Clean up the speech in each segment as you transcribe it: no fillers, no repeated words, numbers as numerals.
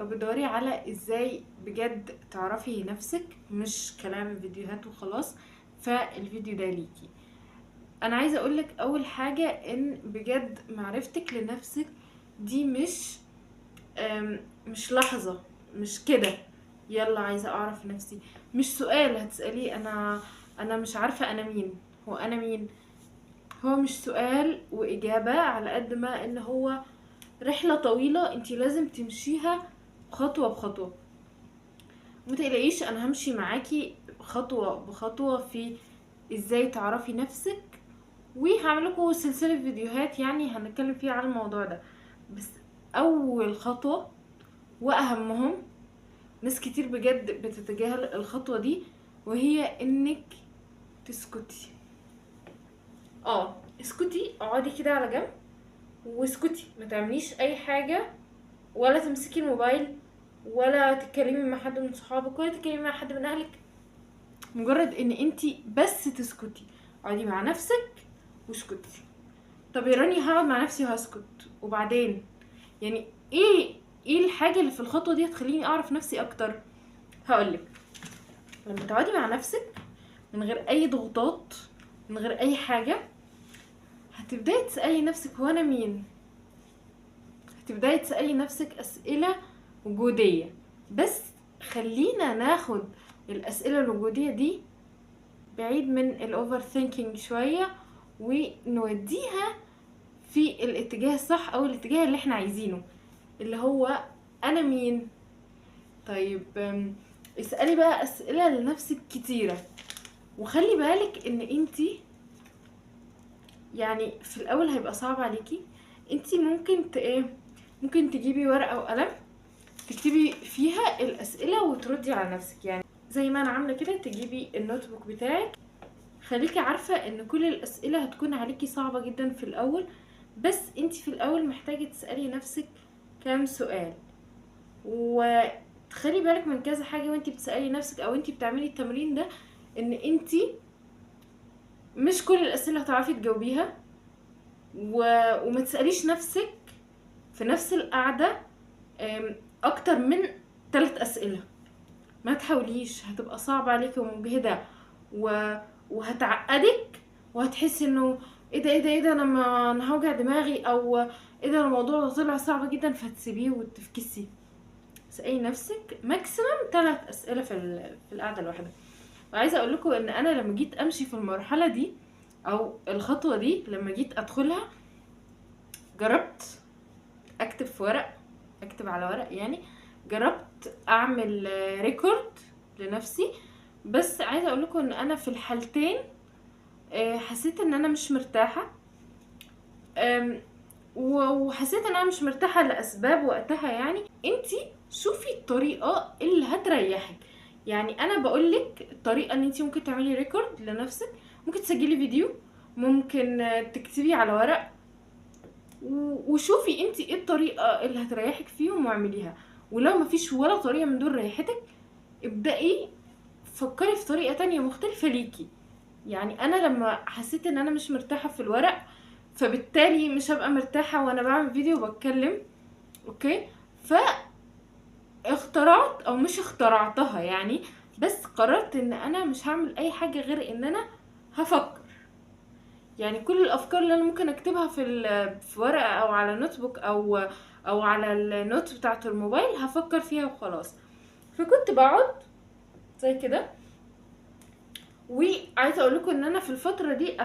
لو بتدوري على ازاي بجد تعرفي نفسك مش كلام فيديوهات وخلاص، فالفيديو ده ليكي. انا عايزه اقولك اول حاجه ان بجد معرفتك لنفسك دي مش لحظه، مش كده يلا عايزه اعرف نفسي، مش سؤال هتساليه انا مش عارفه انا مين. هو انا مين؟ هو مش سؤال واجابه، على قد ما ان هو رحله طويله انتي لازم تمشيها خطوه بخطوه. متقلقيش، انا همشي معاكي خطوه بخطوه في ازاي تعرفي نفسك، وهعمل لكم سلسله فيديوهات يعني هنتكلم فيها عن الموضوع ده. بس اول خطوه واهمهم، ناس كتير بجد بتتجاهل الخطوه دي، وهي انك تسكتي. اسكتي، اقعدي كده على جنب واسكتي، ما تعمليش اي حاجه، ولا تمسكي الموبايل، ولا تتكلمي مع حد من صحابك، ولا تتكلمي مع حد من اهلك. مجرد ان انتي بس تسكتي، اقعدي مع نفسك واسكتي. طب يا راني هقعد مع نفسي وهسكت وبعدين، يعني ايه الحاجه اللي في الخطوه دي هتخليني اعرف نفسي اكتر؟ هقولك. لما تقعدي مع نفسك من غير اي ضغوطات، من غير اي حاجه، هتبداي تسالي نفسك هو انا مين. هتبداي تسالي نفسك اسئله وجوديه. بس خلينا ناخد الاسئله الوجوديه دي بعيد من الاوفر ثينكينج شويه، ونوديها في الاتجاه الصح او الاتجاه اللي احنا عايزينه، اللي هو انا مين. طيب اسألي بقى اسئلة لنفسك كتيرة، وخلي بالك ان انتي يعني في الاول هيبقى صعب عليكي. انتي ممكن تجيبي ورقة وقلم تكتبي فيها الاسئلة وتردي على نفسك، يعني زي ما انا عاملة كده. تجيبي النوت بوك بتاعك، خليكي عارفة ان كل الاسئلة هتكون عليكي صعبة جدا في الاول، بس انتي في الاول محتاجة تسألي نفسك كام سؤال. وتخلي بالك من كذا حاجة وانتي بتسألي نفسك او انتي بتعملي التمرين ده، ان انتي مش كل الاسئلة هتعرفي تجاوبيها. وما تسأليش نفسك في نفس القعدة اكتر من 3 اسئلة. ما تحاوليش، هتبقى صعبة عليكي ومجهدة وهتعقدك، وهتحسي انه ايه ده انا هوجع دماغي، او ايه ده الموضوع ده طلع صعب جدا، فهتسيبيه وتفكسي. اسألي نفسك ماكسيمم 3 اسئلة في القعدة الواحدة. وعايزة اقول لكم ان انا لما جيت امشي في المرحلة دي او الخطوة دي، لما جيت ادخلها جربت اكتب في ورق، اكتب على ورق يعني. جربت اعمل ريكورد لنفسي، بس عايزة اقول لكم ان انا في الحالتين حسيت ان انا مش مرتاحة. وحسيت ان انا مش مرتاحة لاسباب وقتها. يعني انتي شوفي الطريقة اللي هتريحك. يعني انا بقولك الطريقة ان انتي ممكن تعملي ريكورد لنفسك، ممكن تسجلي فيديو، ممكن تكتبي على ورق، وشوفي انتي ايه الطريقة اللي هتريحك فيهم واعمليها. ولو مفيش ولا طريقة من دول ريحتك، ابدأي فكري في طريقة تانية مختلفة ليكي. يعني انا لما حسيت ان انا مش مرتاحة في الورق، فبالتالي مش هبقى مرتاحة وانا بعمل فيديو وبتكلم. اوكي، فاخترعت او مش اخترعتها يعني، بس قررت ان انا مش هعمل اي حاجة غير ان انا هفكر. يعني كل الافكار اللي انا ممكن اكتبها في ورقة او على نوت بوك او على النوت بتاعة الموبايل هفكر فيها وخلاص. فكنت بقعد زي كده. وعايزه اقول لكم ان انا في الفتره دي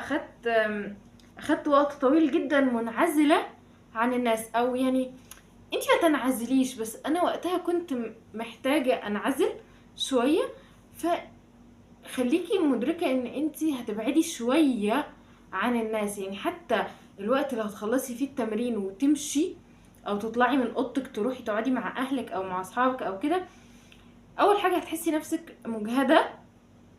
اخدت وقت طويل جدا منعزله عن الناس، او يعني انتي ما تنعزليش، بس انا وقتها كنت محتاجه انعزل شويه. فخليكي مدركه ان انتي هتبعدي شويه عن الناس. يعني حتى الوقت اللي هتخلصي فيه التمرين وتمشي، او تطلعي من اوضتك تروحي تقعدي مع اهلك او مع اصحابك او كده، اول حاجه هتحسي نفسك مجهده.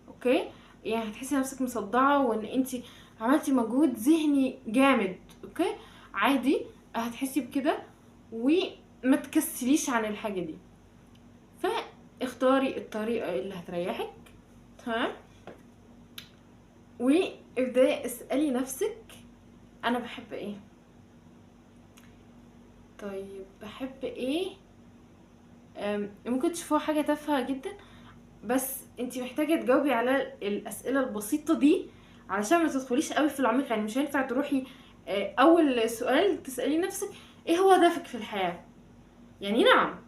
اوكي، يعني هتحسي نفسك مصدعه وان انتي عملتي مجهود ذهني جامد. اوكي، عادي هتحسي بكده، وما تكسليش عن الحاجه دي. فاختاري الطريقه اللي هتريحك، تمام. وابداي اسالي نفسك انا بحب ايه. طيب بحب ايه ممكن تشوفوها حاجة تافهة جدا، بس انتي محتاجة تجاوبي على الأسئلة البسيطة دي علشان ما تدخليش قوي في العميق. يعني مش هينفع تروحي أول سؤال تسألي نفسك ايه هو هدفك في الحياة. يعني نعم،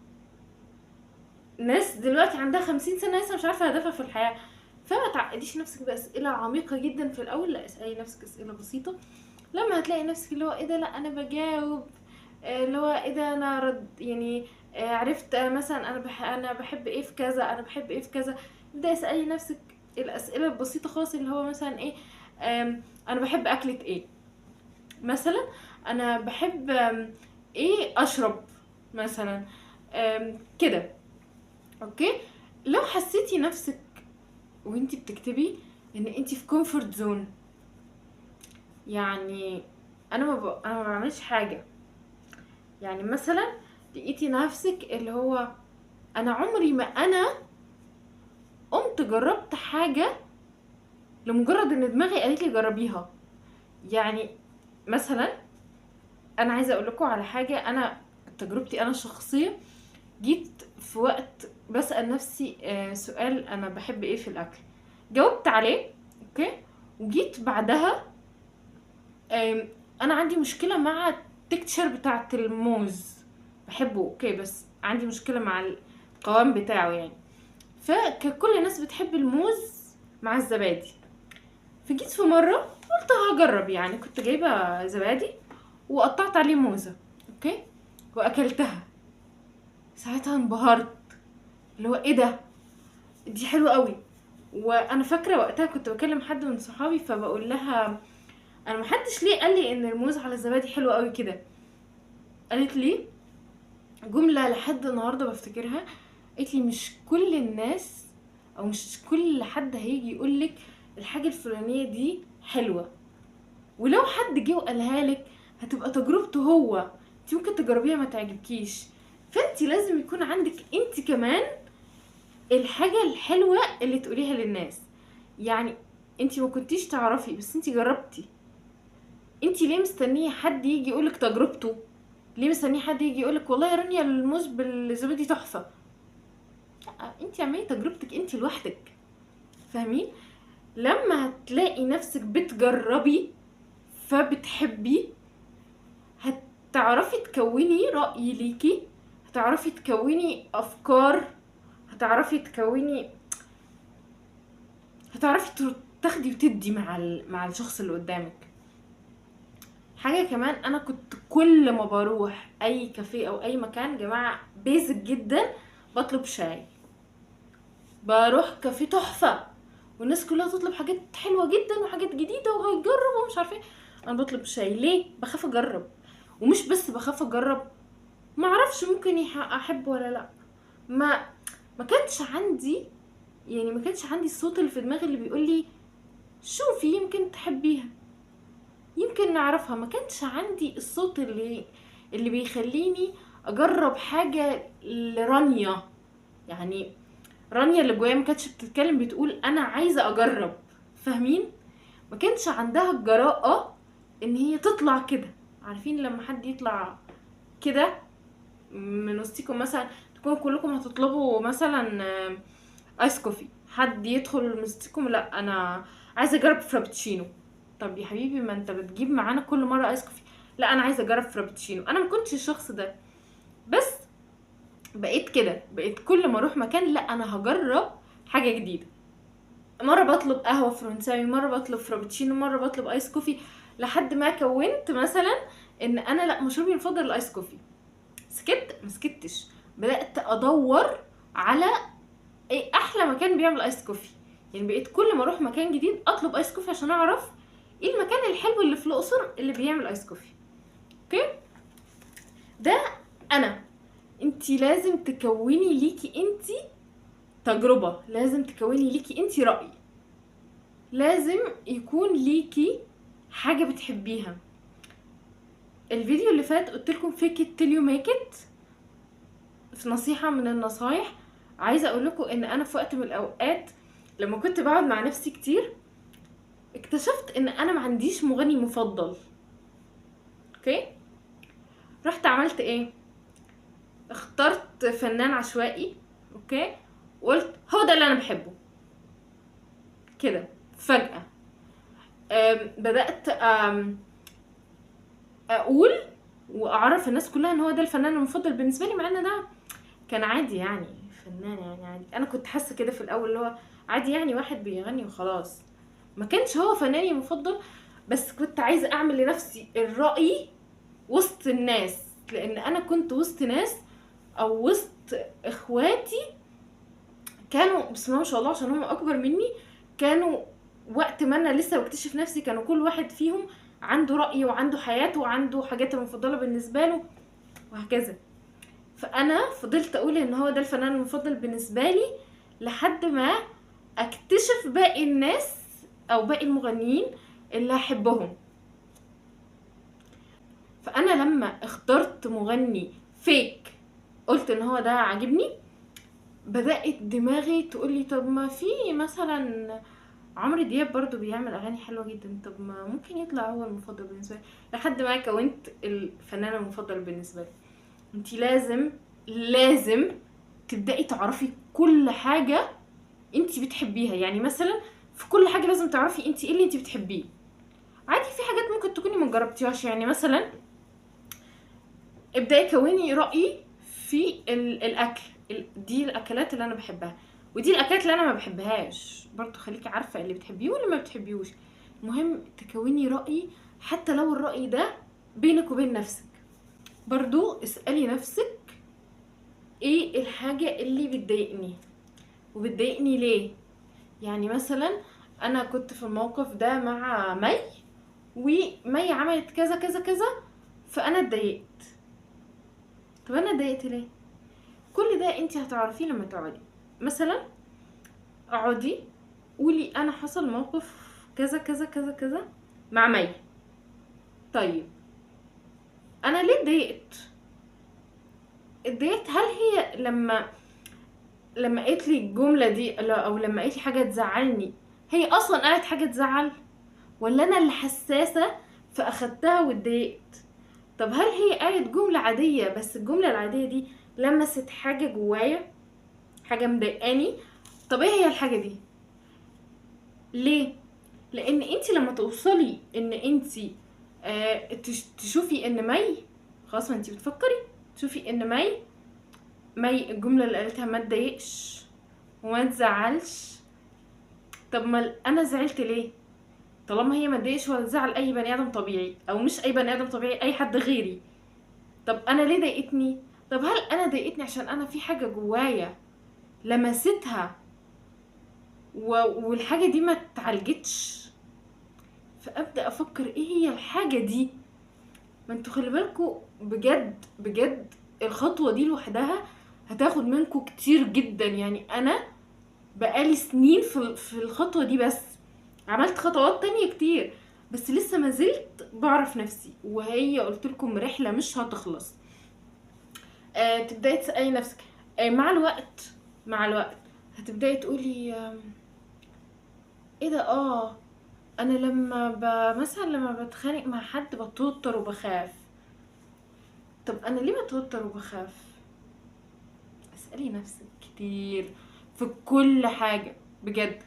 ناس دلوقتي عندها 50 سنة لسه مش عارفة هدفها في الحياة. فما تعقديش نفسك بأسئلة عميقة جدا في الأول، لا اسألي نفسك أسئلة بسيطة. لما هتلاقي نفسك اللي هو ايه ده، لا أنا بجاوب، اللي هو ايه ده انا رد يعني، عرفت مثلا انا بحب ايه في كذا، انا بحب ايه في كذا. ابدأي اسألي نفسك الأسئلة البسيطة خالص، اللي هو مثلا ايه، انا بحب أكلة ايه مثلا، انا بحب ايه اشرب مثلا، كده. اوكي. لو حسيتي نفسك وانتي بتكتبي ان انتي في كومفورت زون، يعني انا ما بعملش حاجه، يعني مثلا لقيتي نفسك اللي هو انا عمري ما انا قمت جربت حاجه لمجرد ان دماغي قالت لي جربيها. يعني مثلا انا عايزه اقول لكم على حاجه، انا تجربتي انا الشخصيه، جيت في وقت بسأل نفسي سؤال انا بحب ايه في الاكل، جاوبت عليه. اوكي. وجيت بعدها انا عندي مشكله مع التكتشر بتاعه الموز، بحبه اوكي بس عندي مشكله مع القوام بتاعه يعني. فكل الناس بتحب الموز مع الزبادي، فجيت في مره قلت هجرب، يعني كنت جايبه زبادي وقطعت عليه موزه. اوكي. واكلتها، ساعتها انبهرت، اللي هو ايه ده، دي حلوه قوي. وانا فاكره وقتها كنت بكلم حد من صحابي فبقول لها انا محدش ليه قال لي ان الموز على الزبادي حلو قوي كده. قالت لي جمله لحد النهارده بفتكرها، قالت لي مش كل الناس او مش كل حد هيجي يقولك الحاجه الفلانيه دي حلوه، ولو حد جه وقالها لك هتبقى تجربته هو، انت ممكن تجربيها ما تعجبكيش. فانت لازم يكون عندك انت كمان الحاجه الحلوه اللي تقوليها للناس. يعني انت ما كنتيش تعرفي بس انت جربتي، انت ليه مستنيه حد يجي يقولك تجربته؟ ليه مستنيه حد يجي يقولك والله يا رانيا الموز بالزبادي تحفه؟ لا، انت اعملي تجربتك انت لوحدك. فاهمين؟ لما هتلاقي نفسك بتجربي فبتحبي، هتعرفي تكوني رأي ليكي، هتعرفي تكوني افكار، هتعرفي تاخدي وتدي مع الشخص اللي قدامك. حاجه كمان، انا كنت كل ما بروح اي كافيه او اي مكان جماعه بيزك جدا بطلب شاي. بروح كافيه تحفه والناس كلها تطلب حاجات حلوه جدا وحاجات جديده وهيجرب ومش عارفه ايه، انا بطلب شاي ليه؟ بخاف اجرب. ومش بس بخاف اجرب، ما اعرفش ممكن احب ولا لا. ما ما كانش عندي، يعني ما كانش عندي الصوت اللي في دماغي اللي بيقول لي شوفي يمكن تحبيها، يمكن نعرفها. ما كانش عندي الصوت اللي بيخليني اجرب حاجه لرانيا. يعني رانيا اللي جوايا ما كانتش بتتكلم بتقول انا عايزه اجرب. فاهمين؟ ما كانش عندها الجراءه ان هي تطلع كده. عارفين لما حد يطلع كده من وسطكم، مثلا تكونوا كلكم هتطلبوا مثلا ايس كوفي، حد يدخل من وسطكم لا انا عايزه اجرب فرابتشينو. طب يا حبيبي ما انت بتجيب معانا كل مره ايس كوفي، لا انا عايزه اجرب فرابتشينو. انا ما كنتش الشخص ده، بس بقيت كده، بقيت كل ما اروح مكان لا انا هجرب حاجه جديده. مره بطلب قهوه فرنساوي، مره بطلب فرابتشينو، مره بطلب ايس كوفي، لحد ما كونت مثلا ان انا لا مشروبي المفضل الايس كوفي. ما سكتش، بدات ادور على ايه احلى مكان بيعمل ايس كوفي. يعني بقيت كل ما اروح مكان جديد اطلب ايس كوفي عشان اعرف ايه المكان الحلو اللي في الاقصر اللي بيعمل ايس كوفي. اوكي. ده انا. انتي لازم تكوني ليكي انتي تجربة، لازم تكوني ليكي انتي رأي، لازم يكون ليكي حاجة بتحبيها. الفيديو اللي فات قلت لكم fake it till you make it، في نصيحة من النصايح. عايزة اقول لكم ان انا في وقت من الاوقات لما كنت بقعد مع نفسي كتير اكتشفت ان انا ما عنديش مغني مفضل. اوكي. رحت عملت ايه؟ اخترت اخترت فنان عشوائي، اوكي، وقلت هو ده اللي انا بحبه كده فجأة. بدأت اقول واعرف الناس كلها ان هو ده الفنان المفضل بالنسبة لي، مع ان ده كان عادي يعني، فنان يعني عادي. انا كنت حاسة كده في الاول اللي هو عادي يعني، واحد بيغني وخلاص، ما كانش هو فناني المفضل. بس كنت عايزة اعمل لنفسي الرأي وسط الناس، لان انا كنت وسط ناس او وسط اخواتي كانوا بسم الله ما شاء الله عشان هم اكبر مني، كانوا وقت ما انا لسه بكتشف نفسي كانوا كل واحد فيهم عنده رأي وعنده حياته وعنده حاجات المفضلة بالنسبة له وهكذا. فانا فضلت اقول ان هو ده الفنان المفضل بالنسبة لي لحد ما اكتشف باقي الناس او باقي المغنيين اللي هحبهم. فانا لما اخترت مغني فيك قلت ان هو ده عاجبني، بدأت دماغي تقولي طب ما في مثلا عمرو دياب برضو بيعمل اغاني حلوه جدا، طب ما ممكن يطلع هو المفضل بالنسبه لي، لحد ما كونت الفنان المفضل بالنسبه لي. انتي لازم تبدأي تعرفي كل حاجه انتي بتحبيها. يعني مثلا في كل حاجه لازم تعرفي انتي ايه اللي انتي بتحبيه. عادي في حاجات ممكن تكوني ما جربتيهاش، يعني مثلا ابدأي كوني رأي في الاكل. دي الاكلات اللي انا بحبها ودي الاكلات اللي انا ما بحبهاش، برضو خليكي عارفه اللي بتحبيه واللي ما بتحبيهوش. المهم تكوني رأي، حتى لو الرأي ده بينك وبين نفسك. برضو اسألي نفسك ايه الحاجة اللي بتضايقني وبتضايقني ليه. يعني مثلا انا كنت في الموقف ده مع مي، ومي عملت كذا كذا كذا فانا اتضايقت. طب انا اتضايقت ليه؟ كل ده انت هتعرفيه لما تقعدي. مثلا اقعدي قولي انا حصل موقف كذا كذا كذا كذا مع مي. طيب انا ليه اتضايقت؟ هل هي لما قالت لي الجمله دي او لما قالت لي حاجه تزعلني هي اصلا قالت حاجه تزعل، ولا انا اللي حساسه فاخدتها واتضايقت؟ طب هل هي قالت جمله عاديه بس الجمله العاديه دي لمست حاجه جوايا، حاجه مضايقاني؟ طب ايه هي الحاجه دي؟ ليه؟ لان انت لما توصلي ان انت تشوفي ان مي، خلاص ما انت بتفكري تشوفي ان مي الجمله اللي قالتها ما تضايقش وما تزعلش. طب ما انا زعلت ليه؟ طالما هي ما تضايقش ولا تزعل اي بني ادم طبيعي، او مش اي بني ادم طبيعي، اي حد غيري. طب انا ليه ضايقتني؟ طب هل انا ضايقتني عشان انا في حاجه جوايا لمستها والحاجه دي ما اتعالجتش؟ فابدا افكر ايه هي الحاجه دي. ما انتوا خلي بالكوا بجد بجد الخطوه دي لوحدها هتاخد منكوا كتير جدا. يعني انا بقالي سنين في الخطوه دي، بس عملت خطوات تانية كتير بس لسه ما زلت بعرف نفسي، وهي قلت لكم رحله مش هتخلص. تبداي تسالي نفسك مع الوقت هتبداي تقولي ايه ده، انا مثلا لما بتخانق مع حد بتوتر وبخاف. طب انا ليه بتوتر وبخاف؟ اسألي نفسك كتير في كل حاجة بجد.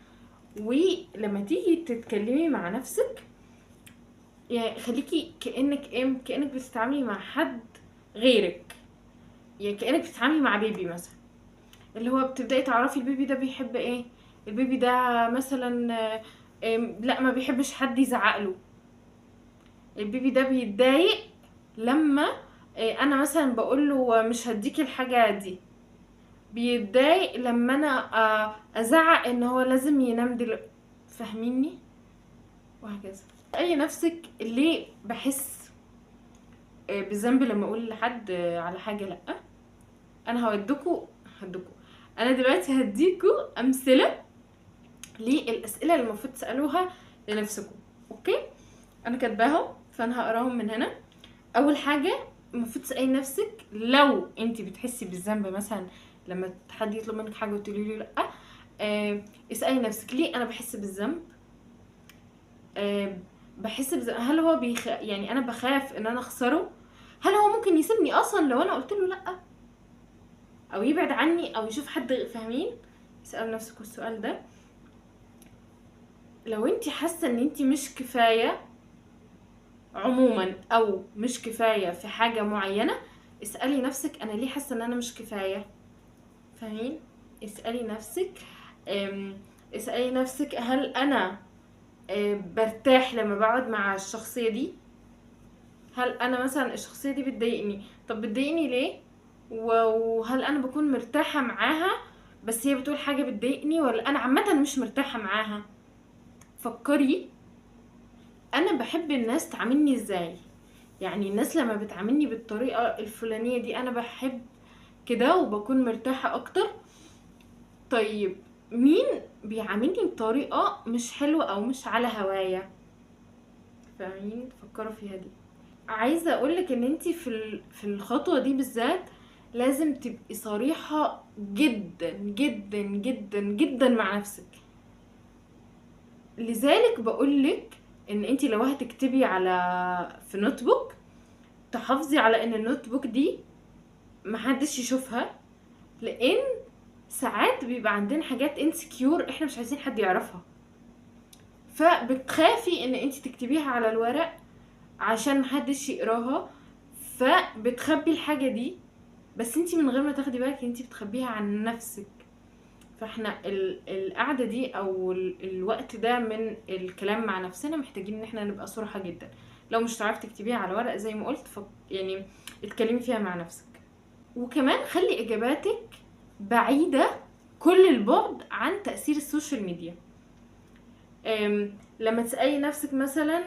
ولما تيجي تتكلمي مع نفسك يعني خليكي كأنك بتتعاملي مع حد غيرك. يعني كأنك بتتعاملي مع بيبي مثلا، اللي هو بتبدأي تعرفي البيبي ده بيحب ايه. البيبي ده مثلا لا ما بيحبش حد يزعقله. البيبي ده بيتضايق لما انا مثلا بقوله مش هديكي الحاجة دي. بيتضايق لما انا ازعق ان هو لازم ينام فاهميني؟ وهكذا. اي نفسك ليه بحس بالذنب لما اقول لحد على حاجة لا. انا هديكوا انا دلوقتي هديكوا امثلة للاسئلة اللي المفروض تسألوها لنفسكم. اوكي انا كاتباهم فانا هقراهم من هنا. اول حاجة المفروض تسألي نفسك لو انت بتحسي بالذنب مثلا لما حد يطلب منك حاجة وتقولي له لا، اسألي نفسك ليه انا بحس بالذنب. بحس بالذنب، هل هو يعني انا بخاف ان انا اخسره؟ هل هو ممكن يسيبني اصلا لو انا قلت له لا؟ او يبعد عني او يشوف حد. فاهمين؟ اسألوا نفسكم السؤال ده. لو انت حاسة ان انت مش كفاية عموما او مش كفاية في حاجة معينة، اسألي نفسك انا ليه حاسة ان انا مش كفاية. فاهمين؟ اسألي نفسك اسألي نفسك هل انا برتاح لما بقعد مع الشخصية دي؟ هل انا مثلا الشخصية دي بتضايقني؟ طب بتضايقني ليه؟ وهل انا بكون مرتاحة معاها بس هي بتقول حاجة بتضايقني، ولا انا عامة مش مرتاحة معاها؟ فكري انا بحب الناس تعاملني ازاي، يعني الناس لما بتعاملني بالطريقة الفلانية دي انا بحب كده وبكون مرتاحة اكتر. طيب مين بيعاملني بطريقة مش حلوة او مش على هوايا؟ فاهمين؟ فكروا فيها دي. عايزة اقولك ان انتي في الخطوة دي بالذات لازم تبقي صريحة جدا جدا جدا جدا مع نفسك. لذلك بقولك ان انتي لو هتكتبي في نوت بوك، تحافظي على ان النوت بوك دي محدش يشوفها، لان ساعات بيبقى عندنا حاجات انسكيور احنا مش عايزين حد يعرفها، فبتخافي ان انتي تكتبيها على الورق عشان محدش يقراها، فبتخبي الحاجة دي، بس انتي من غير ما تاخدي بالك انتي بتخبيها عن نفسك. فاحنا القعدة دي او الوقت ده من الكلام مع نفسنا محتاجين ان احنا نبقى صراحة جدا. لو مش تعرفي تكتبيها على ورق زي ما قلت يعني اتكلمي فيها مع نفسك. وكمان خلي اجاباتك بعيدة كل البعد عن تأثير السوشيال ميديا. لما تسألي نفسك مثلا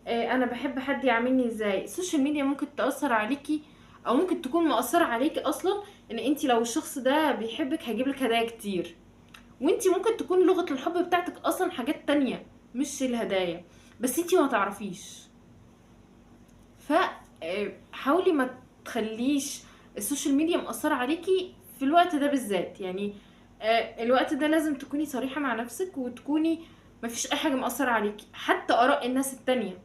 انا بحب حد يعاملني ازاي، السوشيال ميديا ممكن تأثر عليكي او ممكن تكون مؤثرة عليكي اصلا، ان انتي لو الشخص ده بيحبك هيجيبلك هدايا كتير، وانتي ممكن تكون لغة الحب بتاعتك اصلا حاجات تانية مش الهدايا، بس انتي ما تعرفيش. فحاولي ما تخليش السوشيال ميديا مؤثرة عليكي في الوقت ده بالذات. يعني الوقت ده لازم تكوني صريحة مع نفسك وتكوني مفيش اي حاجة مؤثرة عليكي، حتى اراء الناس التانية.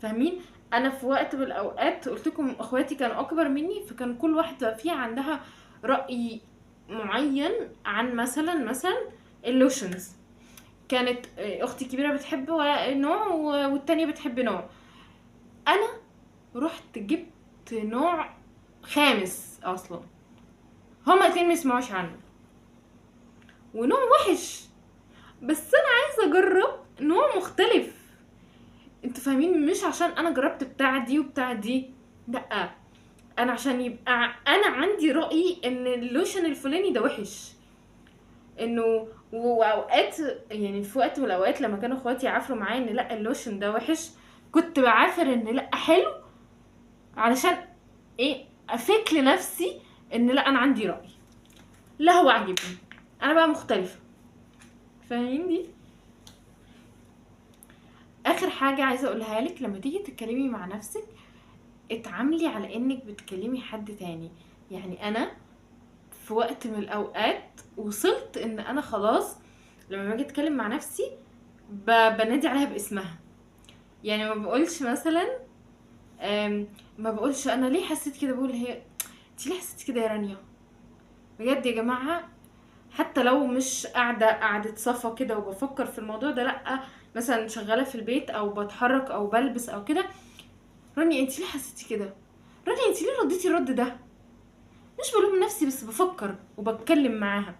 فاهمين؟ انا في وقت من الاوقات قلت لكم اخواتي كانوا اكبر مني، فكان كل واحدة فيها عندها رأي معين عن مثلا اللوشنز. كانت اختي الكبيرة بتحب نوع والتانية بتحب نوع، انا رحت جبت نوع خامس اصلا هما اتنين ما يسمعوش عنه، ونوع وحش، بس انا عايزه اجرب نوع مختلف. انتوا فاهمين؟ مش عشان انا جربت بتاع دي وبتاع دي، لا، انا عشان يبقى انا عندي رأي ان اللوشن الفلاني ده وحش. انه واوقات يعني في وقت من الاوقات لما كانوا اخواتي يعافروا معايا ان لا اللوشن ده وحش، كنت بعافر ان لا حلو، علشان ايه؟ افك لنفسي ان لا انا عندي رأي، لا هو عجبني، انا بقى مختلفة. فاهمين دي؟ اخر حاجة عايزة اقولها لك، لما تيجي تتكلمي مع نفسك اتعاملي على انك بتكلمي حد تاني. يعني انا في وقت من الاوقات وصلت ان انا خلاص لما باجي اتكلم مع نفسي بنادي عليها باسمها. يعني ما بقولش مثلا ما بقولش انا ليه حسيت كده، بقول هي انت ليه حسيت كده يا رانيا. بجد يا جماعة، حتى لو مش قاعدة صفا كده وبفكر في الموضوع ده، لا، مثلا شغالة في البيت او بتحرك او بلبس او كده، رانيا انت ليه حسيتي كده، رانيا انت ليه رديتي الرد ده. مش بلوم نفسي بس بفكر وبتكلم معاها.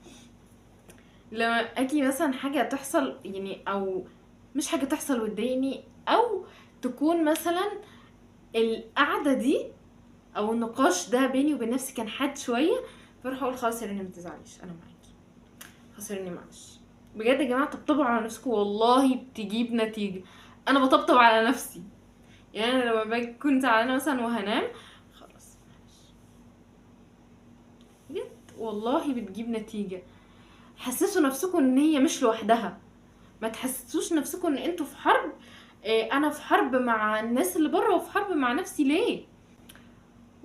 لما اجي مثلا حاجة تحصل يعني او مش حاجة تحصل وتضايقني، او تكون مثلا القعدة دي او النقاش ده بيني وبين نفسي كان حاد شوية، فاروح اقول خلاص يا رانيا ما تزعليش انا معاكي، خلاص يا رانيا معلش. بجد يا جماعة طبطبوا على نفسكم والله بتجيب نتيجة. انا بطبطب على نفسي، يعني انا لما باجي كنت زعلانة مثلا وهنام، خلاص معلش، بجد والله بتجيب نتيجة. حسسوا نفسكم ان هي مش لوحدها، ما تحسسوش نفسكم ان انتوا في حرب. انا في حرب مع الناس اللي بره وفي حرب مع نفسي ليه.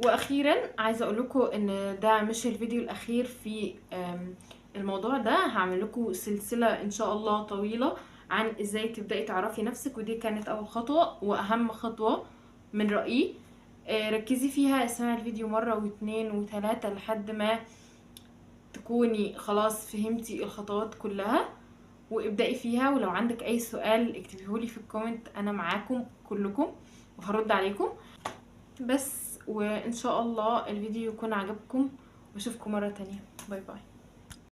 واخيرا عايزه اقول لكم ان ده مش الفيديو الاخير في الموضوع ده، هعمل لكم سلسله ان شاء الله طويله عن ازاي تبداي تعرفي نفسك، ودي كانت اول خطوه واهم خطوه من رايي. ركزي فيها، اسمعي الفيديو مره واثنين وثلاثه لحد ما تكوني خلاص فهمتي الخطوات كلها وابدأي فيها. ولو عندك اي سؤال اكتبيهولي في الكومنت، انا معاكم كلكم وهرد عليكم. بس وان شاء الله الفيديو يكون عجبكم، واشوفكم مرة تانية. باي باي.